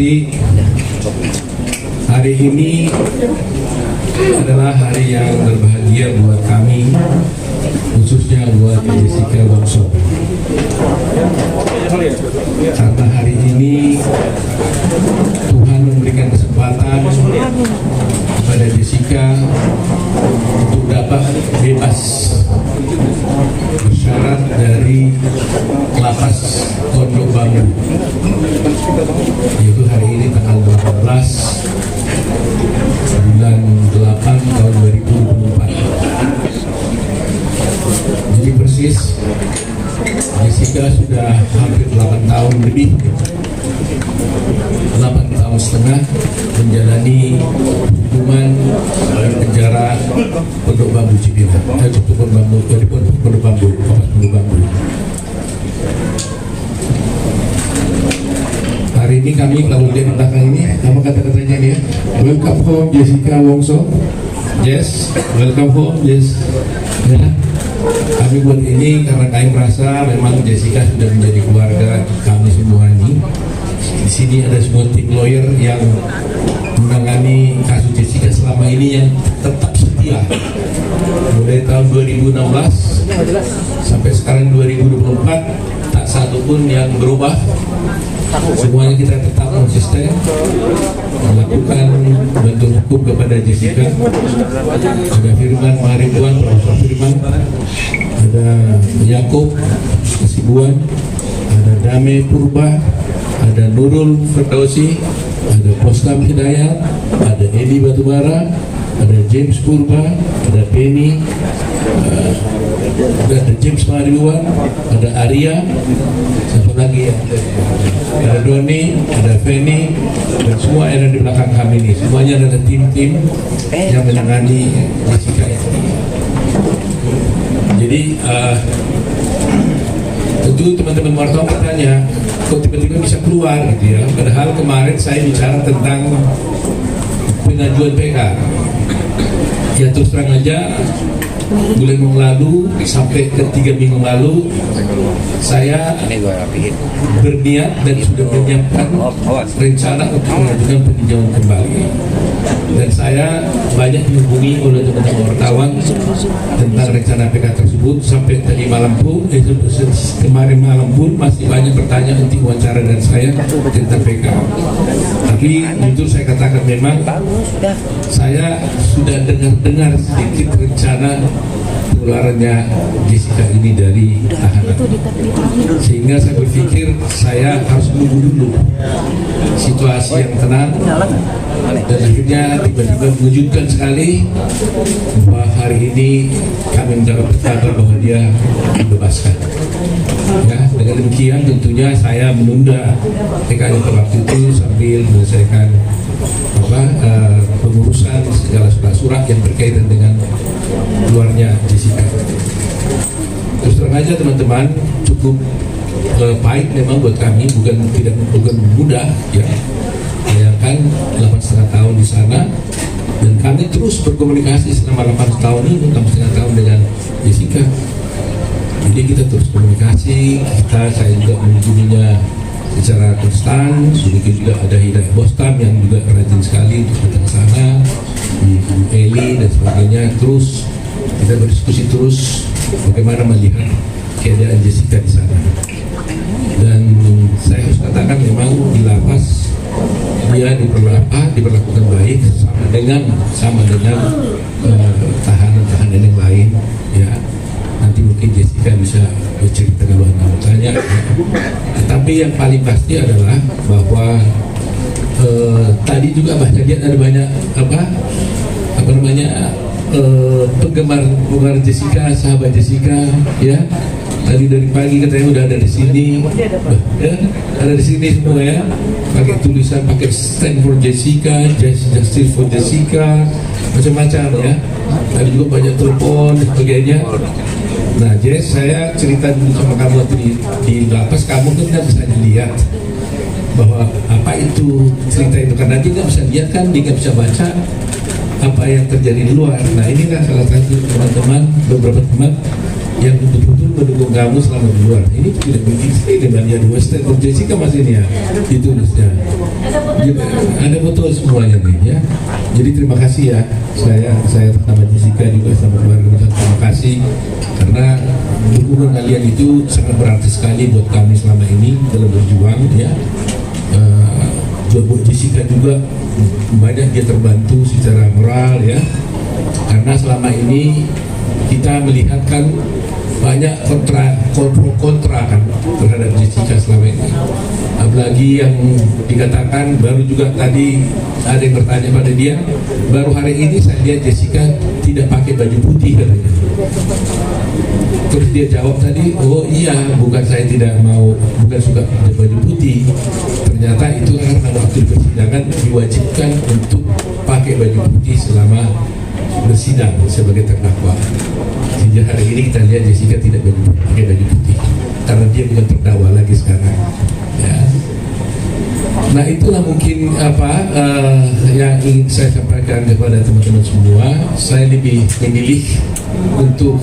Jadi hari ini adalah hari yang berbahagia buat kami, khususnya buat Jessica Wongso. Karena hari ini Tuhan memberikan kesempatan kepada Jessica untuk dapat bebas bersyarat dari lapas Pondok Bambu, yaitu hari ini tanggal 18 bulan 8 tahun 2024. Jadi persis Jessica sudah hampir 8 tahun lebih, 8 tahun setengah menjalani hukuman di penjara Pondok Bambu Cipinang, Pondok Bambu, Pondok Bambu. Hari ini kami, kalau lihat di belakang ini, apa kata-katanya dia? Welcome home Jessica Wongso. Yes, welcome home, yes. Ya. Kami buat ini karena kami merasa memang Jessica sudah menjadi keluarga kami semua ini. Di sini ada semua tim lawyer yang menangani kasus Jessica selama ini yang tetap setia. Mulai tahun 2016 sampai sekarang 2024, tak satu pun yang berubah. Semuanya kita tetap konsisten melakukan bantuan hukum kepada Jessica. Ada Firman Maharibuan, Profesor Firman, ada Yaakob Kasibuan, ada Dame Purba, ada Nurul Ferdausi, ada Postam Hidayat, ada Edi Batubara, ada James Purba, ada Penny, ada James Maharibuan, ada Arya, siapa lagi ya? Ada Doni, ada Feni, dan semua yang ada di belakang kami ini. Semuanya adalah tim-tim yang menangani Jessica ini. Jadi tentu teman-teman wartawan bertanya, kok tiba-tiba bisa keluar gitu ya? Padahal kemarin saya bicara tentang pengajuan PK. Ya terus terang aja, bulan yang lalu sampai ke 3 minggu lalu saya berniat dan sudah menyiapkan rencana untuk mengajukan peninjauan kembali. Dan saya banyak dihubungi oleh teman-teman wartawan tentang rencana PK tersebut. Sampai tadi malam pun, kemarin malam pun masih banyak pertanyaan untuk wawancara dan saya tentang PK. Tapi jujur saya katakan memang saya sudah dengar sedikit rencana keluarannya Jessica ini dari tahanan, sehingga saya berpikir saya harus menunggu dulu situasi yang tenang. Dan akhirnya tiba-tiba mengejutkan sekali bahwa hari ini kami mendapat kabar bahwa dia dibebaskan. Ya, dengan demikian tentunya saya menunda PK pada waktu itu sambil menyelesaikan pengurusan segala surat yang berkaitan dengan keluarnya Jessica. Terus terang aja teman-teman, cukup pahit memang buat kami, bukan mudah ya. Bayangkan 8,5 tahun di sana, dan kami terus berkomunikasi selama 8 tahun ini, 8,5 tahun dengan Jessica. Jadi kita terus komunikasi, saya juga mengunjunginya secara konstan. Begitu juga ada Hidayat Bostam yang juga rajin sekali untuk datang ke sana, Ibu Eli dan sebagainya. Terus kita berdiskusi terus bagaimana melihat keadaan Jessica di sana. Dan saya harus katakan memang di lapas dia diperlakukan baik sama dengan tahanan-tahanan yang lain ya. Nanti mungkin Jessica bisa bercerita kalau anda bertanya ya. Tetapi yang paling pasti adalah bahwa tadi juga ada banyak penggemar Jessica, sahabat Jessica ya. Tadi dari pagi katanya udah ada di sini, ya, ada di sini semua ya, pakai tulisan, pakai stand for Jessica, justice for Jessica, macam-macam ya. Tadi juga banyak telepon dan sebagainya. Nah, Jess, saya cerita dulu sama kamu waktu di lapas, kamu kan nggak bisa dilihat bahwa apa itu cerita itu, karena dia nggak bisa lihat kan, dia nggak bisa baca apa yang terjadi di luar. Nah, ini kan salah satu teman-teman, beberapa teman yang betul-betul mendukung kamu selama di luar. Ini tidak begitu. Ini banyak dua statement Jessica Mas ini ya ditulisnya. Ada foto semuanya nih ya. Jadi terima kasih ya. Saya pertama Jessica juga sama keluarga terima kasih karena dukungan kalian itu sangat berarti sekali buat kami selama ini dalam berjuang ya. Buat Jessica juga banyak dia terbantu secara moral ya, karena selama ini kita melihat kan banyak kontra kan terhadap Jessica selama ini, apalagi yang dikatakan baru juga tadi ada yang bertanya pada dia, baru hari ini saya lihat Jessica tidak pakai baju putih katanya. Terus dia jawab tadi, oh iya, bukan saya tidak mau, bukan suka baju putih. Ternyata itu karena waktu di persidangan diwajibkan untuk pakai baju putih selama bersidang sebagai terdakwa. Sehingga hari ini kita lihat Jessica tidak pakai baju putih karena dia bukan terdakwa lagi sekarang. Ya. Nah itulah mungkin yang ingin saya sampaikan kepada teman-teman semua. Saya lebih memilih untuk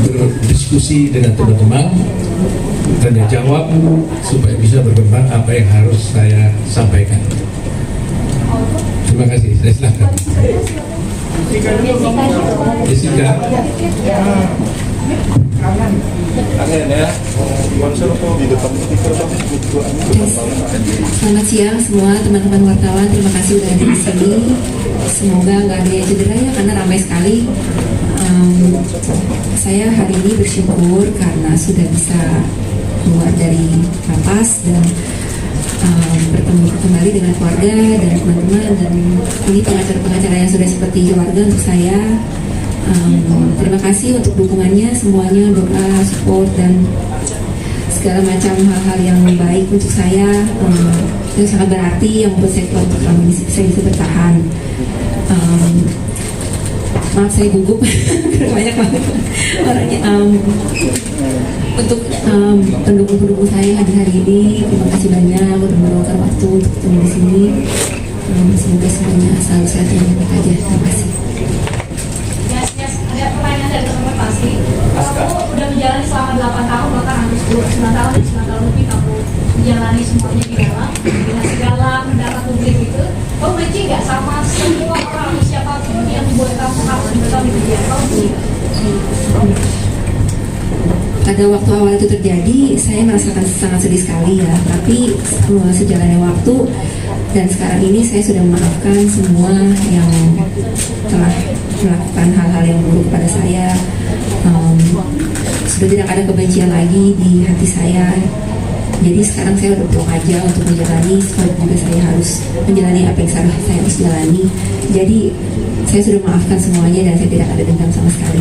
berdiskusi dengan teman-teman, tanya jawab supaya bisa berkembang apa yang harus saya sampaikan. Terima kasih. Saya silakan. Jessica. Selamat siang semua teman-teman wartawan, terima kasih sudah hadir di sini. Semoga nggak ada yang cedera ya karena ramai sekali. Saya hari ini bersyukur karena sudah bisa keluar dari lapas dan bertemu kembali dengan keluarga dan teman-teman, dan ini pengacara-pengacara yang sudah seperti keluarga untuk saya. Terima kasih untuk dukungannya semuanya, doa, support dan segala macam hal-hal yang baik untuk saya. Itu sangat berarti yang membuat saya kuat untuk saya bisa bertahan. Maaf saya gugup banyak banget orangnya. Untuk pendukung-pendukung saya hari ini, terima kasih banyak udah meluangkan waktu untuk ketemu di sini. Semoga semuanya selalu sehat dan baik aja. Terima kasih. Ada pertanyaan dari teman-teman pasti. Kamu udah menjalani selama 8 tahun, bahkan hampir 9 tahun dan 9 tahun lebih kamu menjalani semuanya di dalam, dengan segala mendapat publik itu. Kamu benci nggak sama semua orang atau siapapun yang membuat kamu harus tetap di penjara? Kamu benci nggak? Pada waktu awal itu terjadi, saya merasakan sangat sedih sekali ya. Tapi sejalannya waktu dan sekarang ini saya sudah memaafkan semua yang telah melakukan hal-hal yang buruk pada saya. Sudah tidak ada kebencian lagi di hati saya. Jadi sekarang saya udah pulang aja untuk menjalani, sebab juga saya harus menjalani apa yang saya harus jalani. Jadi saya sudah maafkan semuanya dan saya tidak ada dendam sama sekali.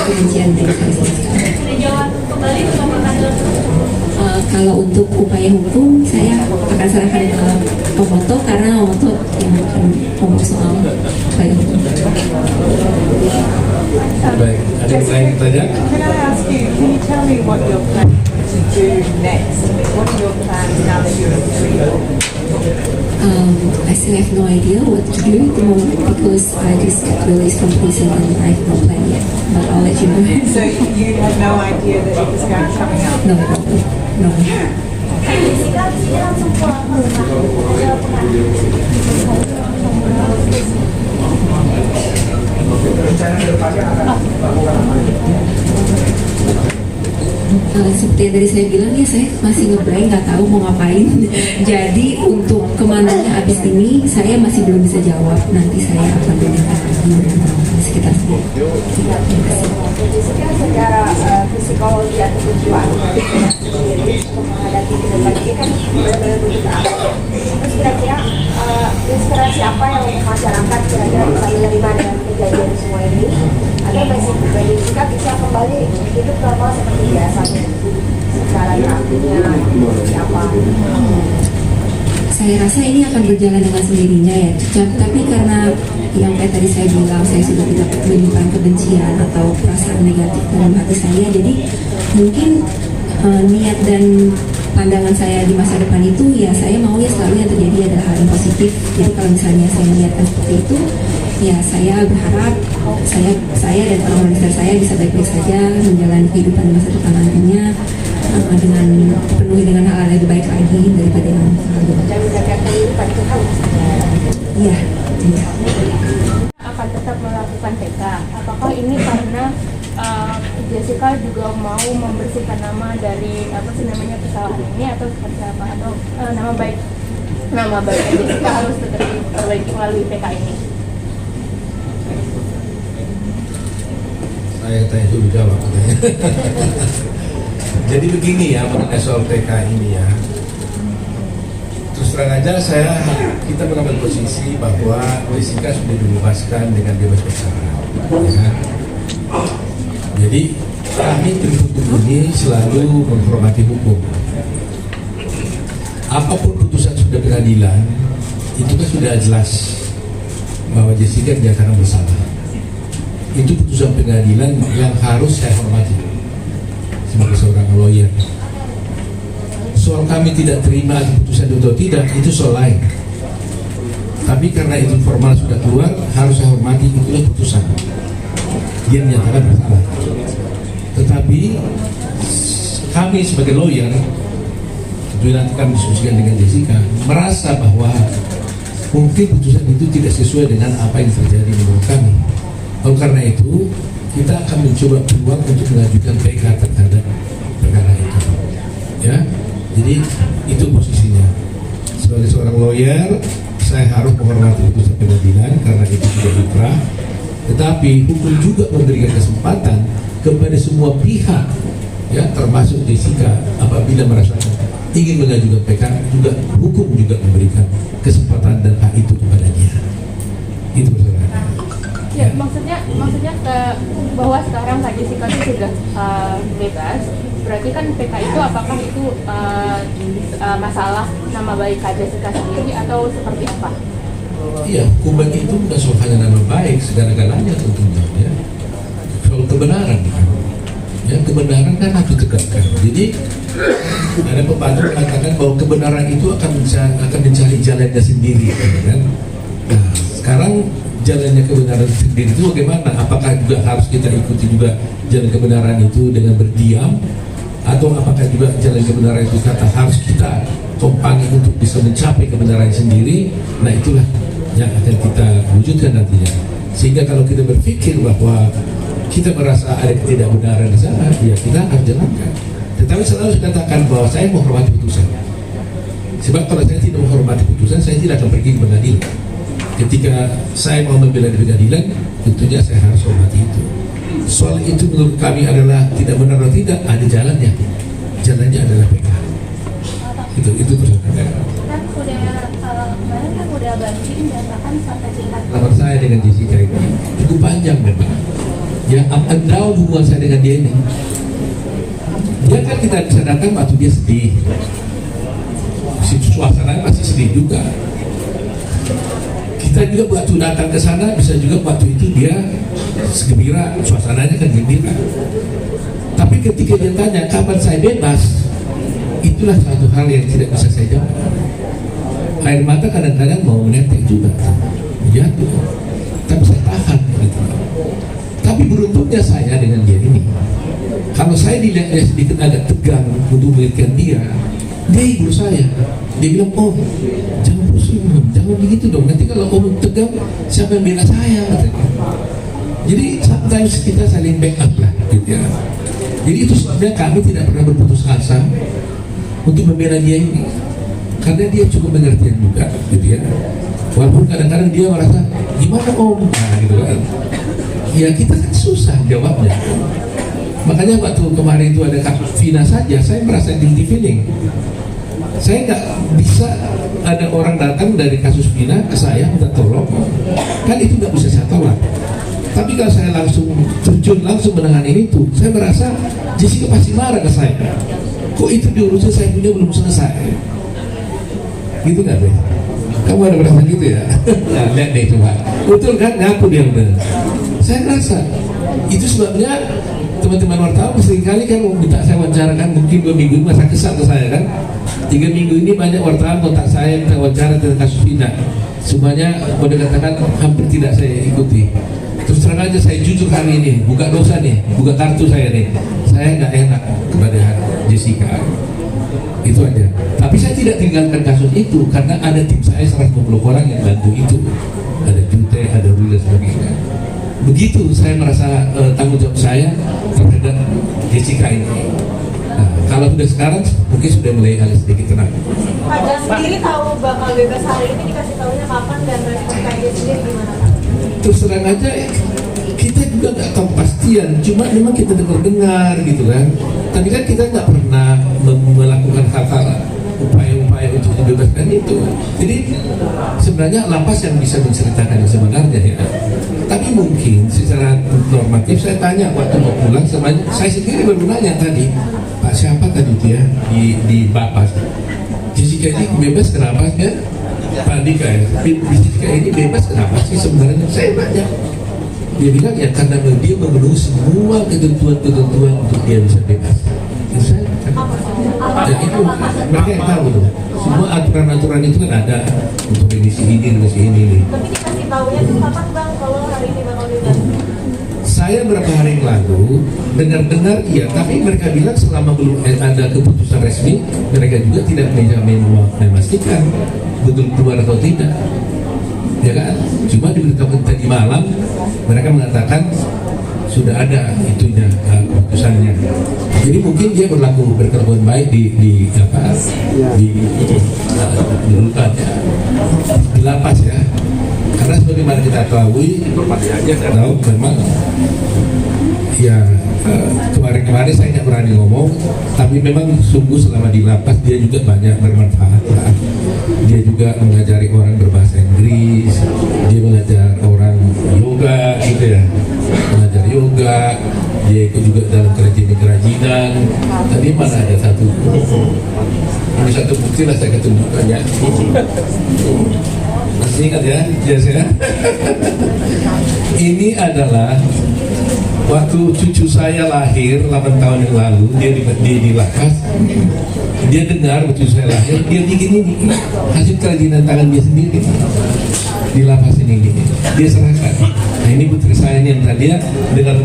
Kebencian dari saya sama sekali. Tinjauan kembali ke pengadilan. Kalau untuk upaya hukum, saya akan serahkan ke Omoto karena Omoto yang akan ngomong soal upaya hukum. Baik, ada yang lain tanya? Can I ask you, can you tell me what you're planning to do next? What are your plans now that you're free? I still have no idea what to do at the moment because I just got released from prison and I have no plan yet. But I'll let you know. So you had no idea that it was coming up? No. Jessica, sini langsung pulang ke rumah. Ada seperti yang tadi saya bilang ya, saya masih ngeblank, nggak tahu mau ngapain. Jadi untuk kemananya abis ini saya masih belum bisa jawab. Nanti saya akan berbincang lagi dengan sekitar saya. Jessica secara psikologi atau kejiwaan sendiri menghadapi kedepan ini kan benar-benar begitu aktif. Terus kira-kira inspirasi apa yang masyarakat kira-kira bisa menerima dengan kejadian semua ini agar Jessica bisa kembali hidup normal seperti biasanya, secara terapinya seperti apa? Saya rasa ini akan berjalan dengan sendirinya ya, tapi karena yang kayak tadi saya bilang, saya sudah tidak menyimpan kebencian atau perasaan negatif dalam hati saya, jadi mungkin niat dan pandangan saya di masa depan itu ya saya mau ya selalu yang terjadi adalah hal yang positif. Jadi kalau misalnya saya melihatkan seperti itu, ya saya berharap saya dan orang-orang sekitar saya bisa baik-baik saja menjalani kehidupan di masa depan nantinya dengan penuhi dengan hal yang lebih baik lagi daripada yang lalu. Dan menjaga kehidupan Tuhan. Iya. Iya. Akan tetap melakukan PK. Apakah ini karena Jessica juga mau membersihkan nama dari kesalahan ini atau seperti apa, atau nama baik Jessica harus tetap diperbaiki melalui PK ini? Saya tanya dulu jawab katanya. Jadi begini ya mengenai soal PK ini ya. Terus terang aja kita mengambil posisi bahwa Jessica sudah dibebaskan dengan bebas bersyarat. Ya. Jadi kami tim hukum ini selalu menghormati hukum. Apapun putusan sudah pengadilan, itu kan sudah jelas bahwa Jessica dinyatakan bersalah. Itu putusan pengadilan yang harus saya hormati sebagai seorang lawyer. Soal kami tidak terima putusan itu atau tidak, itu soal lain. Tapi karena itu formal sudah keluar, harus saya hormati, itulah putusan. Dia menyatakan bersalah. Tetapi kami sebagai lawyer, tentu nanti kami diskusikan dengan Jessica, merasa bahwa mungkin putusan itu tidak sesuai dengan apa yang terjadi menurut kami. Oleh karena itu, kita akan mencoba peluang untuk mengajukan PK terhadap perkara itu. Ya, jadi itu posisinya. Sebagai seorang lawyer, saya harus menghormati putusan pengadilan karena itu sudah inkrah. Tetapi hukum juga memberikan kesempatan kepada semua pihak, ya termasuk Jessica, apabila merasa ingin mengajukan PK, juga hukum juga memberikan kesempatan dan hak itu kepada dia. Itu persoalannya. Ya, maksudnya bahwa sekarang Kak Jessica itu sudah bebas, berarti kan PK itu apakah itu masalah nama baik Kak Jessica sendiri atau seperti apa? Iya, hukuman itu bukan soal hanya nama baik, segala-galanya tentunya. Ya. Soal kebenaran, ya kebenaran kan harus ditegakkan. Jadi ada pepatah mengatakan bahwa kebenaran itu akan mencari jalannya sendiri, kan? Nah, sekarang jalannya kebenaran sendiri itu bagaimana? Apakah juga harus kita ikuti juga jalan kebenaran itu dengan berdiam, atau apakah juga jalan kebenaran itu kata harus kita tumpangi untuk bisa mencapai kebenaran sendiri? Nah itulah yang akan kita wujudkan nantinya. Sehingga kalau kita berpikir bahwa kita merasa ada ketidakbenaran di sana, ya kita harus jalankan. Tetapi selalu saya katakan bahwa saya menghormati putusan. Sebab kalau saya tidak menghormati putusan, saya tidak akan pergi ke pengadilan. Ketika saya mau membela di pengadilan, tentunya saya harus hormati itu. Soal itu menurut kami adalah tidak benar atau tidak, ada jalannya. Jalannya adalah PK. Itu persoalannya. Kan kemarin kan udah banding menyatakan sampai tingkat. Nomor saya dengan Jessica ini cukup panjang memang. Ya, up and down hubungan saya dengan dia ini. Dia kan kita bisa datang waktu dia sedih. Suasana masih sedih juga. Kita juga waktu datang ke sana bisa juga waktu itu dia gembira, suasananya kan gembira. Tapi ketika dia tanya kapan saya bebas, itulah satu hal yang tidak bisa saya jawab. Air mata kadang-kadang mau menetek juga, jatuh. Tapi saya tahan. Gitu. Tapi beruntungnya saya dengan dia ini. Kalau saya dilihat dia sedikit agak tegang untuk memiliki dia hibur saya. Dia bilang, oh jangan pusing, jangan begitu dong. Nanti kalau om tegang, siapa yang bela saya? Jadi sometimes kita saling backup lah, gitu ya. Jadi itu sebenarnya kami tidak pernah berputus asa untuk membela dia ini, karena dia cukup pengertian juga, gitu ya. Walaupun kadang-kadang dia merasa gimana om, nah gitu kan. Ya kita kan susah jawabnya. Makanya waktu kemarin itu ada kasus Vina saja, saya merasa guilty feeling. Saya nggak bisa ada orang datang dari kasus Vina ke saya minta tolong, kan itu nggak bisa saya tolak. Tapi kalau saya langsung terjun langsung menangani itu, saya merasa Jessica pasti marah ke saya. Kok itu diurusin saya punya belum selesai? Gitu nggak deh? Kamu ada merasa gitu ya? Nah, lihat deh coba. Betul kan? Ngaku dia benar. Saya rasa itu sebabnya teman-teman wartawan seringkali kan minta saya wawancarakan, mungkin 2 minggu ini masa kesal ke saya kan. 3 minggu ini banyak wartawan kontak saya minta wawancara tentang kasus Vina. Semuanya boleh katakan hampir tidak saya ikuti. Terus terang aja saya jujur hari ini, buka dosa nih, buka kartu saya nih. Saya nggak enak kepada Jessica. Itu aja. Tapi saya tidak tinggalkan kasus itu karena ada tim saya 150 orang yang bantu itu. Ada Jute, ada Ruli dan sebagainya. Begitu saya merasa tanggung jawab saya terhadap Jessica ini. Nah, kalau sudah sekarang mungkin sudah mulai agak sedikit tenang. Pak Jas sendiri tahu bakal bebas hari ini, dikasih tahunya kapan dan respon KJ sendiri gimana Pak? Terus terang aja kita juga nggak tahu kepastian, cuma memang kita dengar gitu kan. Tapi kan kita nggak pernah melakukan hal-hal upaya-upaya untuk dibebaskan itu. Jadi sebenarnya lapas yang bisa menceritakan yang sebenarnya ya. Tapi mungkin secara normatif saya tanya waktu mau pulang, saya sendiri baru nanya tadi, Pak siapa tadi dia di Bapas? Jessica ini bebas kenapa ya? Pak Dika ya, Jessica ini bebas kenapa sih sebenarnya? Saya nanya. Dia bilang ya karena dia memenuhi semua ketentuan-ketentuan untuk dia bisa bebas. Itu saya dan itu mereka yang tahu tuh. Semua aturan-aturan itu kan ada untuk remisi ini nih. Tapi dikasih tahunya tuh kapan Bang kalau hari ini bakal bebas? Saya berapa hari yang lalu dengar iya, tapi mereka bilang selama belum ada keputusan resmi, mereka juga tidak memastikan betul keluar atau tidak. Ya kan? Cuma diberitahukan tadi malam mereka mengatakan sudah ada itunya keputusannya. Jadi mungkin dia berkelakuan baik di rutannya di lapas ya. Karena sebagaimana kita ketahui, informasi aja saya tahu memang ya kemarin-kemarin saya nggak berani ngomong, tapi memang sungguh selama di lapas dia juga banyak bermanfaat lah. Dia juga mengajari orang berbahasa Inggris, dia mengajar orang yoga gitu ya, mengajar yoga, dia ikut juga dalam kerajinan. Tadi mana ada satu, ini satu bukti lah saya ketunjukkan ya. Masih ingat ya, ya. Ini adalah waktu cucu saya lahir 8 tahun yang lalu, dia di lapas. Dia dengar waktu saya lahir, dia bikin ini hasil kerajinan tangan dia sendiri di lapas ini. Dia serahkan. Nah ini putri saya ini yang tadi dengar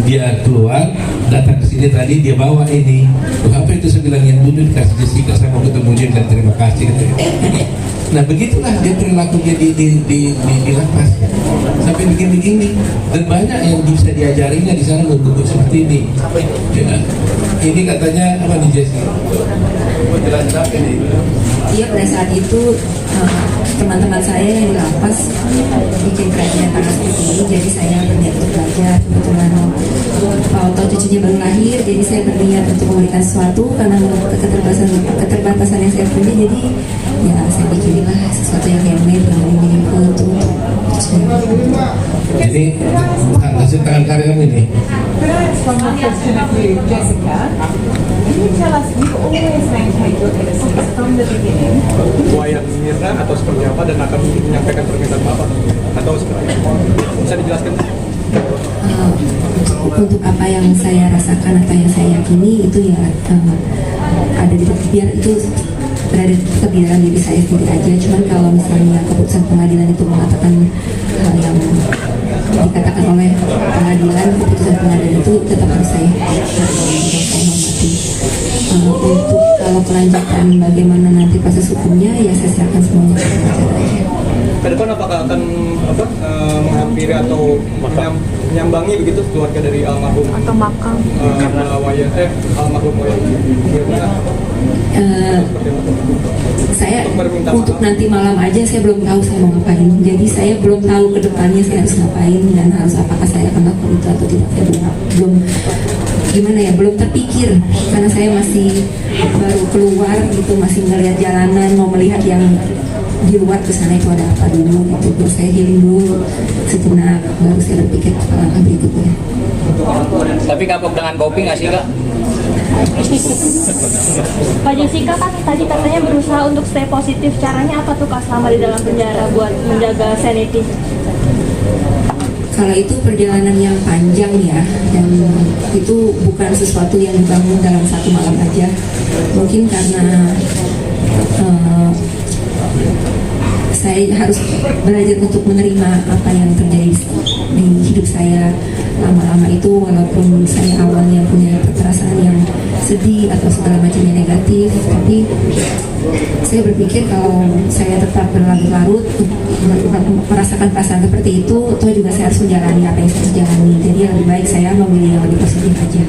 dia keluar, datang ke sini tadi dia bawa ini. Apa itu saya bilang yang dulu dikasih Jessica, saya mau ketemu dia dan terima kasih. Nah begitulah dia perilakunya di lapas sampai begini dan banyak yang bisa diajarinya di sana untuk seperti ini. Ya. Ini katanya apa nih Jessica? Penjelasan apa ini? Iya pada saat itu teman-teman saya yang di lapas bikin kerajinan tangan seperti ini, jadi saya berniat untuk belajar. Kebetulan waktu cucunya baru lahir, jadi saya berniat untuk memberikan sesuatu karena keterbatasan yang saya punya, jadi ya saya bikinilah sesuatu yang handmade yang meaningful untuk cucunya. Jadi hasil tangan karyamu ini. Could I ask one more question of you, Jessica? Can you tell us, you always maintained your innocence from the beginning? Buaya Mirna atau seperti apa dan akan menyampaikan permintaan Bapak atau seperti apa? Bisa dijelaskan? Untuk apa yang saya rasakan atau yang saya yakini itu ya ada di biar itu berada tetap di dalam diri saya sendiri aja. Cuman kalau misalnya keputusan pengadilan itu mengatakan hal yang dikatakan oleh pengadilan, keputusan pengadilan itu tetap harus saya hormati. Untuk kalau kelanjutan bagaimana nanti proses hukumnya ya saya serahkan semuanya ke pengacara aja. Ke depan apakah akan menghampiri atau menyambangi begitu keluarga dari almarhum Atau makam. Almarhum Mirna? Saya untuk nanti malam aja saya belum tahu saya mau ngapain, jadi saya belum tahu ke depannya saya harus ngapain dan harus apakah saya akan lakukan itu atau tidak. Saya belum gimana ya, belum terpikir karena saya masih baru keluar gitu, masih melihat jalanan, mau melihat yang di luar ke sana itu ada apa dulu gitu. Biar saya healing dulu sejenak, baru saya berpikir langkah berikutnya. Tapi kapok dengan kopi nggak sih Kak? Pak Jessica kan tadi katanya berusaha untuk stay positif. Caranya apa tuh Kak selama di dalam penjara buat menjaga sanity? Kala itu perjalanan yang panjang ya, dan itu bukan sesuatu yang dibangun dalam satu malam aja. Mungkin karena saya harus belajar untuk menerima apa yang terjadi di hidup saya lama-lama itu, walaupun saya awalnya punya perasaan yang sedih atau segala macamnya negatif, tapi saya berpikir kalau saya tetap berlarut-larut merasakan perasaan seperti itu, toh juga saya harus menjalani apa yang saya jalani. Jadi lebih baik saya memilih yang lebih positif aja.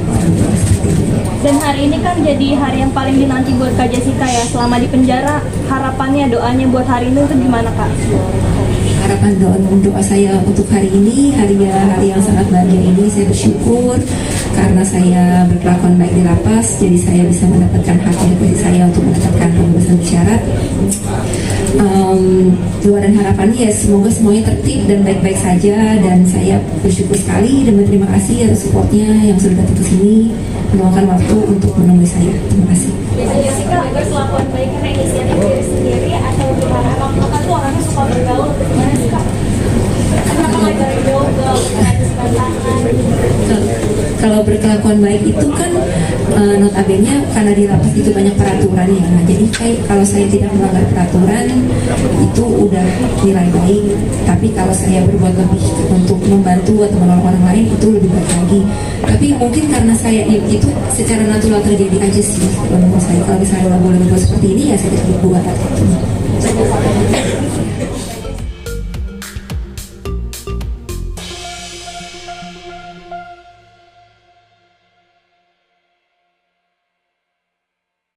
Dan hari ini kan jadi hari yang paling dinanti buat Kak Jessica ya, selama di penjara. Harapannya, doanya buat hari ini itu gimana Kak? Harapan doa saya untuk hari ini, hari yang sangat bahagia ini, saya bersyukur karena saya berkelakuan baik di lapas, jadi saya bisa mendapatkan hak dari saya untuk mendapatkan pembebasan bersyarat. Doa dan harapannya ya semoga semuanya tertib dan baik-baik saja, dan saya bersyukur sekali dan berterima kasih atas supportnya yang sudah datang ke sini meluangkan waktu untuk menemui saya. Terima kasih. Jessica berkelakuan baik karena inisiatif diri sendiri atau gimana? Kakak tuh orangnya suka bergaul, gimana sih Kak? Kenapa nggak dari jauh ke Kalau berkelakuan baik itu kan notabene karena di lapas itu banyak peraturan ya. Nah, jadi kalau saya tidak melanggar peraturan itu udah nilai baik. Tapi kalau saya berbuat lebih untuk membantu atau menolong orang lain itu lebih baik lagi. Tapi mungkin karena saya itu secara natural terjadi aja sih. Menurut saya kalau misalnya boleh berbuat seperti ini ya saya tidak berbuat.